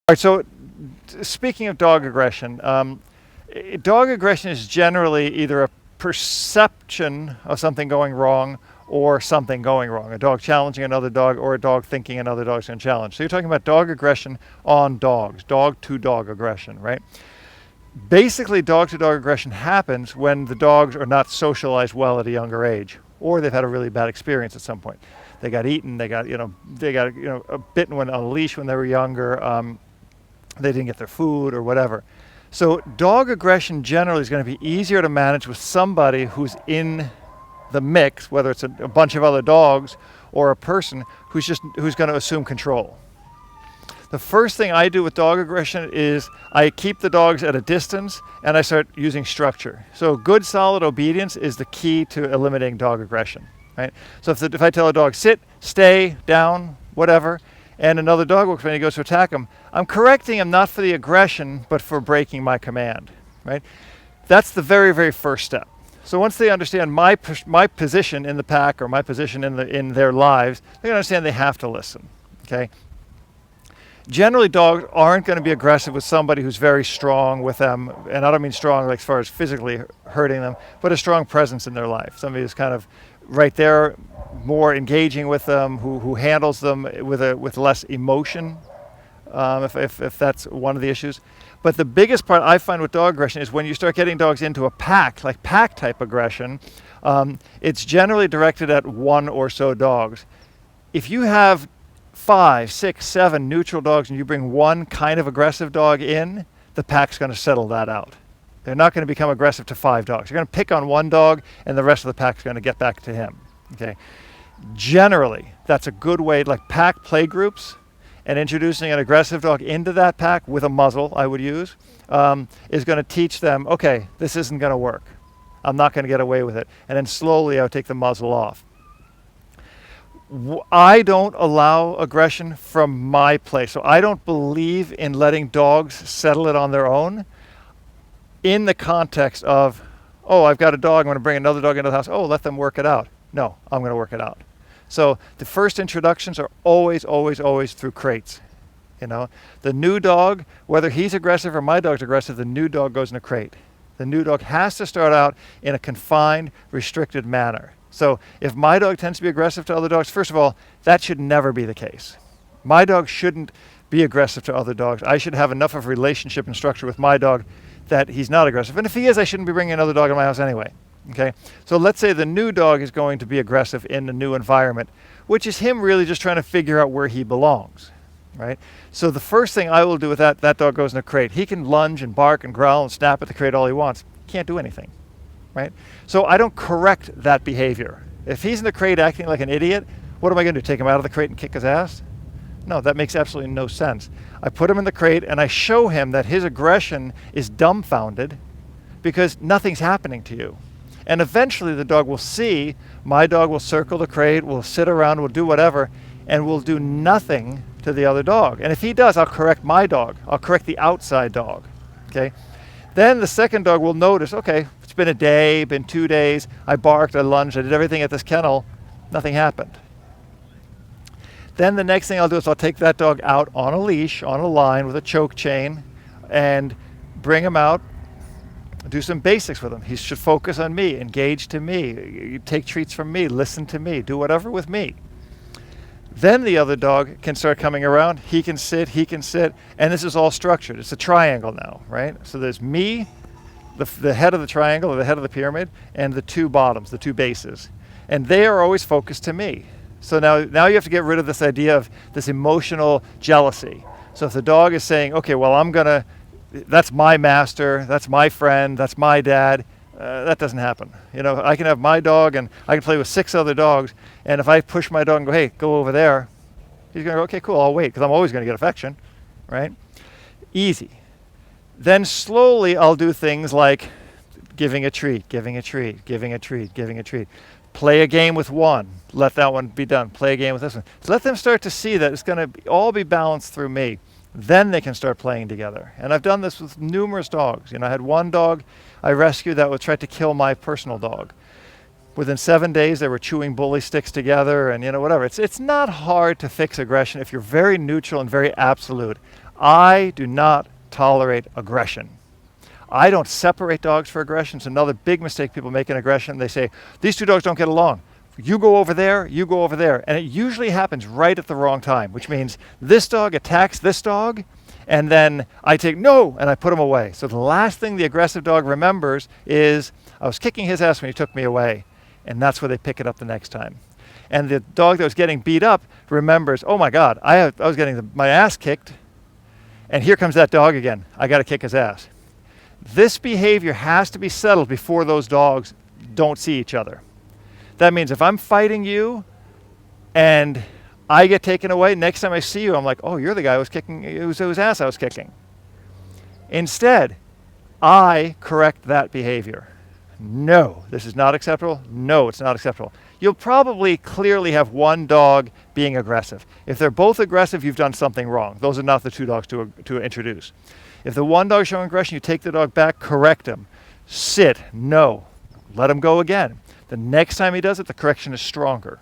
All right, so speaking of dog aggression, dog aggression is generally either a perception of something going wrong or something going wrong. A dog challenging another dog or a dog thinking another dog's going to challenge. So you're talking about dog aggression on dogs, dog-to-dog aggression, right? Basically, dog-to-dog aggression happens when the dogs are not socialized well at a younger age, or they've had a really bad experience at some point. They got eaten, they got bitten on a leash when they were younger. They didn't get their food or whatever. So dog aggression generally is going to be easier to manage with somebody who's in the mix, whether it's a bunch of other dogs or a person who's going to assume control. The first thing I do with dog aggression is I keep the dogs at a distance and I start using structure. So good solid obedience is the key to eliminating dog aggression, right? So if I tell a dog sit, stay, down, whatever, and another dog walks when he goes to attack him, I'm correcting him not for the aggression, but for breaking my command, right? That's the very, very first step. So once they understand my position in the pack or my position in their lives, they understand they have to listen, okay? Generally, dogs aren't going to be aggressive with somebody who's very strong with them, and I don't mean strong like as far as physically hurting them, but a strong presence in their life. Somebody who's kind of right there, more engaging with them, who handles them with less emotion, if that's one of the issues. But the biggest part I find with dog aggression is when you start getting dogs into a pack, like pack type aggression, it's generally directed at one or so dogs. If you have 5, 6, 7 neutral dogs and you bring one kind of aggressive dog in, the pack's going to settle that out. They're not going to become aggressive to 5 dogs. You're going to pick on one dog and the rest of the pack's going to get back to him. Okay. Generally, that's a good way, like pack play groups, and introducing an aggressive dog into that pack with a muzzle, I would use, is going to teach them, okay, this isn't going to work. I'm not going to get away with it. And then slowly I would take the muzzle off. I don't allow aggression from my place. So I don't believe in letting dogs settle it on their own in the context of, oh, I've got a dog, I'm going to bring another dog into the house. Oh, let them work it out. No, I'm going to work it out. So the first introductions are always, always, always through crates. You know, the new dog, whether he's aggressive or my dog's aggressive, the new dog goes in a crate. The new dog has to start out in a confined, restricted manner. So if my dog tends to be aggressive to other dogs, first of all, that should never be the case. My dog shouldn't be aggressive to other dogs. I should have enough of a relationship and structure with my dog that he's not aggressive. And if he is, I shouldn't be bringing another dog in my house anyway. Okay, so let's say the new dog is going to be aggressive in the new environment, which is him really just trying to figure out where he belongs, right? So the first thing I will do with that dog goes in a crate. He can lunge and bark and growl and snap at the crate all he wants. Can't do anything, right? So I don't correct that behavior. If he's in the crate acting like an idiot, what am I going to do, take him out of the crate and kick his ass? No, that makes absolutely no sense. I put him in the crate and I show him that his aggression is dumbfounded because nothing's happening to you. And eventually the dog will see, my dog will circle the crate, will sit around, will do whatever, and will do nothing to the other dog. And if he does, I'll correct my dog. I'll correct the outside dog, okay? Then the second dog will notice, okay, it's been a day, been 2 days, I barked, I lunged, I did everything at this kennel, nothing happened. Then the next thing I'll do is I'll take that dog out on a leash, on a line with a choke chain, and bring him out, do some basics with him. He should focus on me, engage to me, take treats from me, listen to me, do whatever with me. Then the other dog can start coming around. He can sit, and this is all structured. It's a triangle now, right? So there's me, the head of the triangle, or the head of the pyramid, and the two bottoms, the two bases. And they are always focused to me. So now you have to get rid of this idea of this emotional jealousy. So if the dog is saying, okay, well, that's my master, that's my friend, that's my dad, that doesn't happen. You know, I can have my dog and I can play with 6 other dogs, and if I push my dog and go, hey, go over there, he's going to go, okay, cool, I'll wait, because I'm always going to get affection, right? Easy. Then slowly I'll do things like giving a treat, giving a treat, giving a treat, giving a treat. Play a game with one, let that one be done. Play a game with this one. So let them start to see that it's going to all be balanced through me. Then they can start playing together. And I've done this with numerous dogs. You know, I had one dog I rescued that would try to kill my personal dog. Within 7 days, they were chewing bully sticks together and, you know, whatever. It's not hard to fix aggression if you're very neutral and very absolute. I do not tolerate aggression. I don't separate dogs for aggression. It's another big mistake people make in aggression. They say, these two dogs don't get along. You go over there, you go over there. And it usually happens right at the wrong time, which means this dog attacks this dog, and then I take no, and I put him away. So the last thing the aggressive dog remembers is, I was kicking his ass when he took me away. And that's where they pick it up the next time. And the dog that was getting beat up remembers, oh my God, I was getting my ass kicked, and here comes that dog again. I got to kick his ass. This behavior has to be settled before those dogs don't see each other. That means if I'm fighting you and I get taken away, next time I see you, I'm like, oh, you're the guy whose ass I was kicking. Instead, I correct that behavior. No, this is not acceptable. No, it's not acceptable. You'll probably clearly have one dog being aggressive. If they're both aggressive, you've done something wrong. Those are not the two dogs to introduce. If the one dog is showing aggression, you take the dog back, correct him. Sit, no. Let him go again. The next time he does it, the correction is stronger.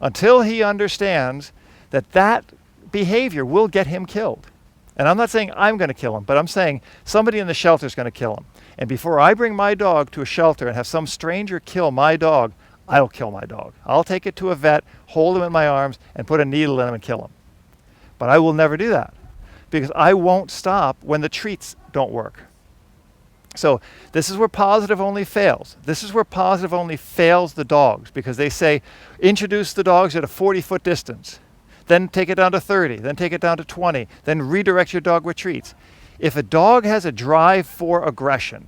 Until he understands that that behavior will get him killed. And I'm not saying I'm going to kill him, but I'm saying somebody in the shelter is going to kill him. And before I bring my dog to a shelter and have some stranger kill my dog, I'll kill my dog. I'll take it to a vet, hold him in my arms, and put a needle in him and kill him. But I will never do that, because I won't stop when the treats don't work. So this is where positive only fails. This is where positive only fails the dogs, because they say, introduce the dogs at a 40-foot distance, then take it down to 30, then take it down to 20, then redirect your dog with treats. If a dog has a drive for aggression,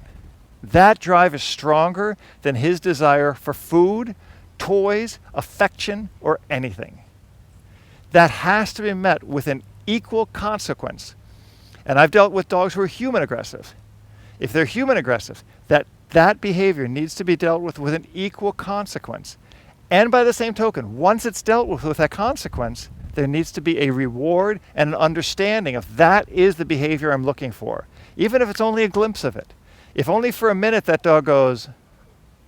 that drive is stronger than his desire for food, toys, affection, or anything. That has to be met with an equal consequence. And I've dealt with dogs who are human aggressive. If they're human aggressive, that behavior needs to be dealt with an equal consequence. And by the same token, once it's dealt with that consequence, there needs to be a reward and an understanding of that is the behavior I'm looking for, even if it's only a glimpse of it. If only for a minute that dog goes,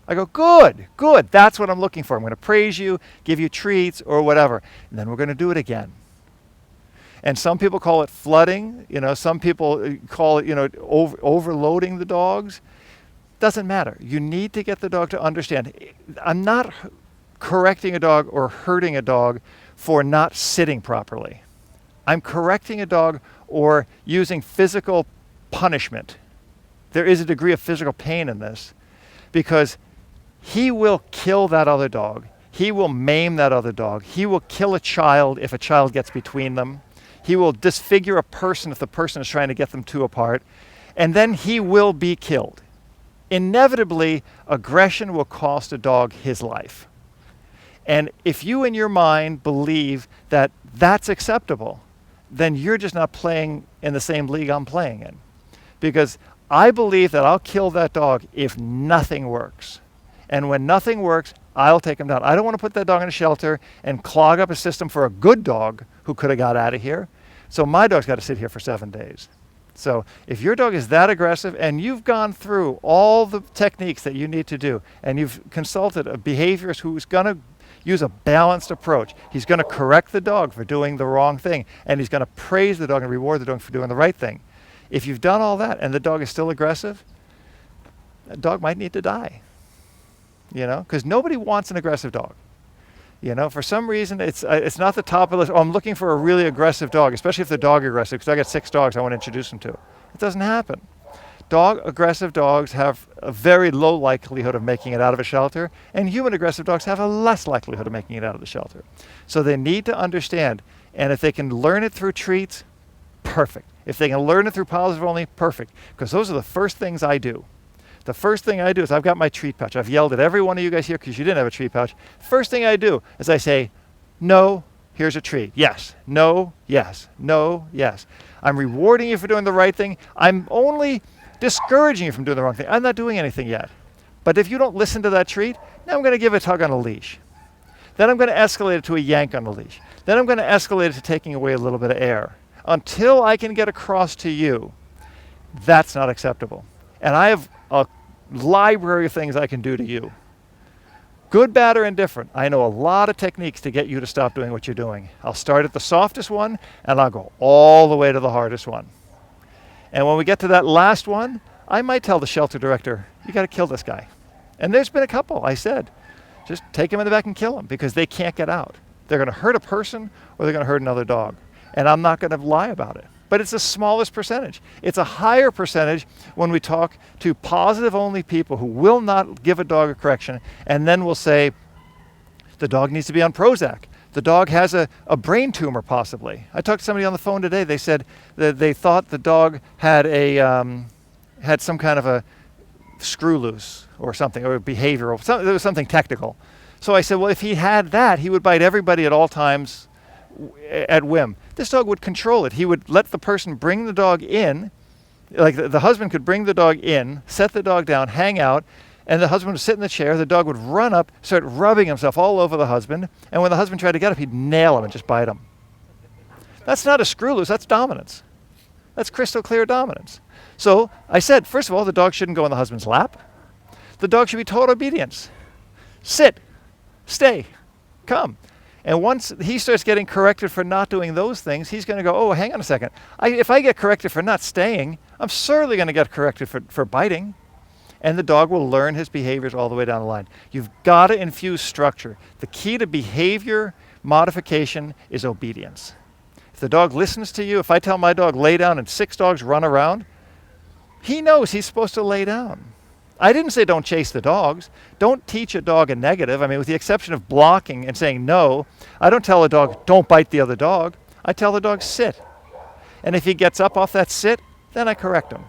I go, good, that's what I'm looking for. I'm going to praise you, give you treats or whatever, and then we're going to do it again. And some people call it flooding. Some people call it, overloading the dogs. Doesn't matter. You need to get the dog to understand. I'm not correcting a dog or hurting a dog for not sitting properly. I'm correcting a dog or using physical punishment. There is a degree of physical pain in this, because he will kill that other dog. He will maim that other dog. He will kill a child if a child gets between them. He will disfigure a person if the person is trying to get them two apart. And then he will be killed. Inevitably, aggression will cost a dog his life. And if you in your mind believe that that's acceptable, then you're just not playing in the same league I'm playing in. Because I believe that I'll kill that dog if nothing works. And when nothing works, I'll take him down. I don't want to put that dog in a shelter and clog up a system for a good dog who could have got out of here. So my dog's got to sit here for 7 days. So if your dog is that aggressive and you've gone through all the techniques that you need to do, and you've consulted a behaviorist who's going to use a balanced approach, he's going to correct the dog for doing the wrong thing, and he's going to praise the dog and reward the dog for doing the right thing. If you've done all that and the dog is still aggressive, that dog might need to die. Because nobody wants an aggressive dog. For some reason, it's not the top of the list. Oh, I'm looking for a really aggressive dog, especially if the dog aggressive, because I got 6 dogs I want to introduce them to. It doesn't happen. Aggressive dogs have a very low likelihood of making it out of a shelter, and human aggressive dogs have a less likelihood of making it out of the shelter. So they need to understand, and if they can learn it through treats, perfect. If they can learn it through positive only, perfect. Because those are the first things I do. The first thing I do is I've got my treat pouch. I've yelled at every one of you guys here because you didn't have a treat pouch. First thing I do is I say, no, here's a treat. Yes, no, yes, no, yes. I'm rewarding you for doing the right thing. I'm only discouraging you from doing the wrong thing. I'm not doing anything yet. But if you don't listen to that treat, now I'm going to give it a tug on a leash. Then I'm going to escalate it to a yank on the leash. Then I'm going to escalate it to taking away a little bit of air. Until I can get across to you, that's not acceptable. And I have a library of things I can do to you. Good, bad, or indifferent, I know a lot of techniques to get you to stop doing what you're doing. I'll start at the softest one, and I'll go all the way to the hardest one. And when we get to that last one, I might tell the shelter director, you got to kill this guy. And there's been a couple, I said, just take him in the back and kill him because they can't get out. They're going to hurt a person or they're going to hurt another dog. And I'm not going to lie about it. But it's the smallest percentage. It's a higher percentage when we talk to positive-only people who will not give a dog a correction and then will say, the dog needs to be on Prozac. The dog has a brain tumor possibly. I talked to somebody on the phone today. They said that they thought the dog had had some kind of a screw loose or something, or behavioral, there was something technical. So I said, well, if he had that, he would bite everybody at all times at whim. This dog would control it. He would let the person bring the dog in, like the husband could bring the dog in, set the dog down, hang out, and the husband would sit in the chair. The dog would run up, start rubbing himself all over the husband, and when the husband tried to get up, he'd nail him and just bite him. That's not a screw loose, that's dominance. That's crystal clear dominance. So I said, first of all, the dog shouldn't go in the husband's lap. The dog should be total obedience. Sit, stay, come. And once he starts getting corrected for not doing those things, he's going to go, oh, hang on a second. If I get corrected for not staying, I'm certainly going to get corrected for biting. And the dog will learn his behaviors all the way down the line. You've got to infuse structure. The key to behavior modification is obedience. If the dog listens to you, if I tell my dog lay down and 6 dogs run around, he knows he's supposed to lay down. I didn't say don't chase the dogs. Don't teach a dog a negative. I mean, with the exception of blocking and saying no, I don't tell a dog, don't bite the other dog. I tell the dog, sit. And if he gets up off that sit, then I correct him.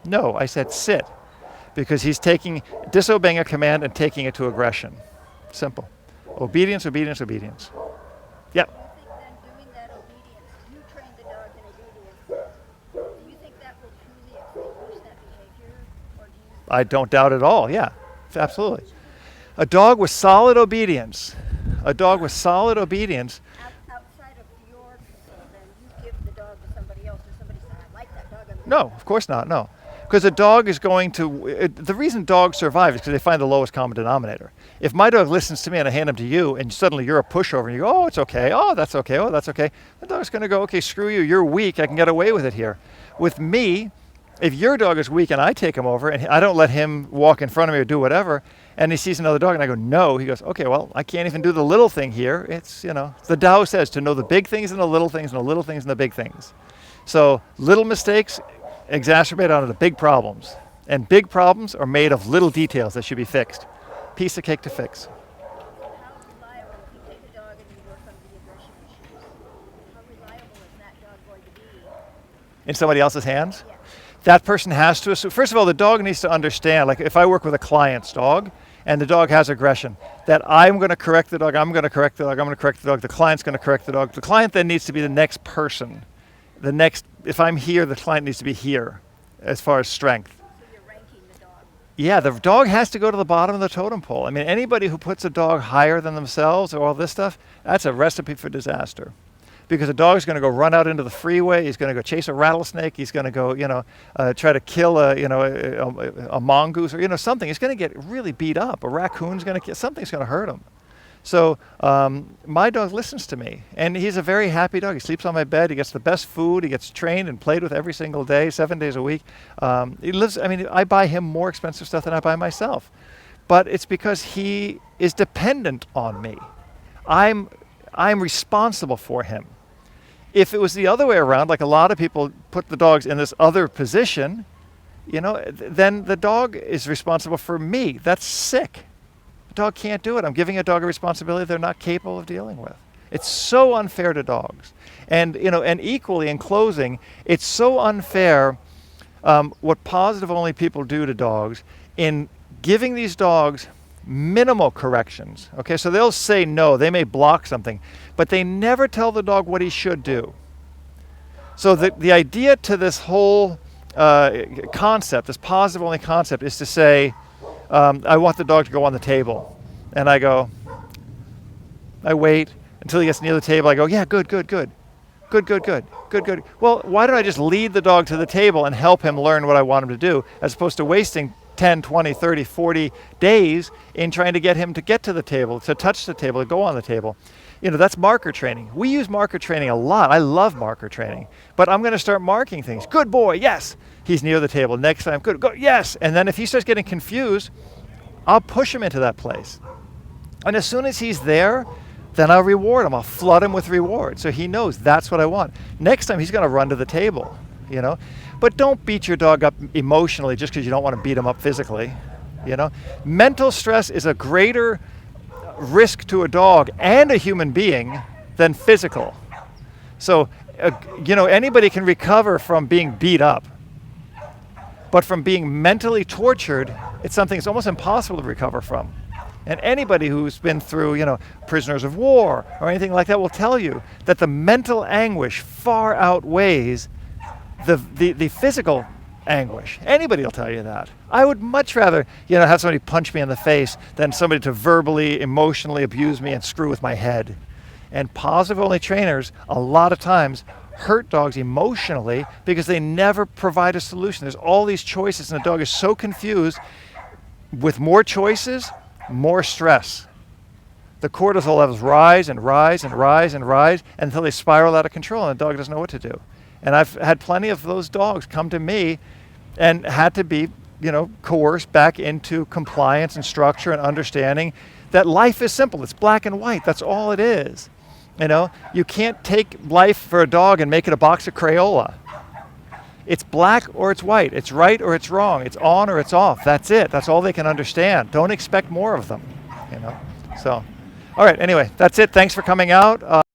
No, I said sit, because he's disobeying a command and taking it to aggression. Simple. Obedience, obedience, obedience. Yep. Doing that obedience, you train the dog in obedience. Do you think that will truly extinguish that behavior? Or do you I don't doubt at all, yeah, absolutely. A dog with solid obedience, outside of outside of your control, then you give the dog to somebody else, or somebody says, I like that dog. I'm no, of course not, no. Because a dog is going to, the reason dogs survive is because they find the lowest common denominator. If my dog listens to me and I hand him to you and suddenly you're a pushover and you go, oh, it's okay, oh, that's okay, oh, that's okay, the dog's going to go, okay, screw you, you're weak, I can get away with it here. With me, if your dog is weak and I take him over and I don't let him walk in front of me or do whatever, and he sees another dog and I go, no, he goes, okay, well, I can't even do the little thing here. It's, the Tao says to know the big things and the little things and the little things and the big things. So little mistakes exacerbate onto the big problems. And big problems are made of little details that should be fixed. Piece of cake to fix. How reliable, if you take a dog and you work on the aggression issues, how reliable is that dog going to be? In somebody else's hands? Yeah. That person has to assume, first of all, the dog needs to understand, like if I work with a client's dog and the dog has aggression, that I'm going to correct the dog, I'm going to correct the dog, I'm going to correct the dog, the client's going to correct the dog. The client then needs to be the next person. If I'm here, the client needs to be here as far as strength. So you're ranking the dog. Yeah, the dog has to go to the bottom of the totem pole. I mean, anybody who puts a dog higher than themselves or all this stuff, that's a recipe for disaster. Because a dog's going to go run out into the freeway, he's going to go chase a rattlesnake, he's going to go, try to kill a mongoose or, something. He's going to get really beat up. A raccoon's going to something's going to hurt him. So my dog listens to me, and he's a very happy dog. He sleeps on my bed. He gets the best food. He gets trained and played with every single day, 7 days a week. I buy him more expensive stuff than I buy myself. But it's because he is dependent on me. I'm responsible for him. If it was the other way around, like a lot of people put the dogs in this other position, then the dog is responsible for me. That's sick. The dog can't do it. I'm giving a dog a responsibility they're not capable of dealing with. It's so unfair to dogs. And equally in closing, it's so unfair what positive only people do to dogs in giving these dogs minimal corrections. Okay, so they'll say no, they may block something, but they never tell the dog what he should do. So the idea to this whole concept, this positive only concept, is to say, I want the dog to go on the table. And I wait until he gets near the table. I go, yeah, good. Good. Well, why don't I just lead the dog to the table and help him learn what I want him to do, as opposed to wasting 10, 20, 30, 40 days in trying to get him to get to the table, to touch the table, to go on the table. That's marker training. We use marker training a lot. I love marker training. But I'm going to start marking things. Good boy, yes. He's near the table. Next time, good, go, yes. And then if he starts getting confused, I'll push him into that place. And as soon as he's there, then I'll reward him. I'll flood him with reward so he knows that's what I want. Next time he's going to run to the table, But don't beat your dog up emotionally just because you don't want to beat him up physically, Mental stress is a greater risk to a dog and a human being than physical. So, anybody can recover from being beat up. But from being mentally tortured, it's something that's almost impossible to recover from. And anybody who's been through, prisoners of war or anything like that will tell you that the mental anguish far outweighs the physical anguish. Anybody will tell you that. I would much rather, have somebody punch me in the face than somebody to verbally, emotionally abuse me and screw with my head. And positive-only trainers, a lot of times, hurt dogs emotionally because they never provide a solution. There's all these choices, and the dog is so confused. With more choices, more stress. The cortisol levels rise and rise and rise and rise until they spiral out of control and the dog doesn't know what to do. And I've had plenty of those dogs come to me and had to be, coerced back into compliance and structure and understanding that life is simple. It's black and white. That's all it is. You can't take life for a dog and make it a box of Crayola. It's black or it's white. It's right or it's wrong. It's on or it's off. That's it. That's all they can understand. Don't expect more of them, So, all right. Anyway, that's it. Thanks for coming out.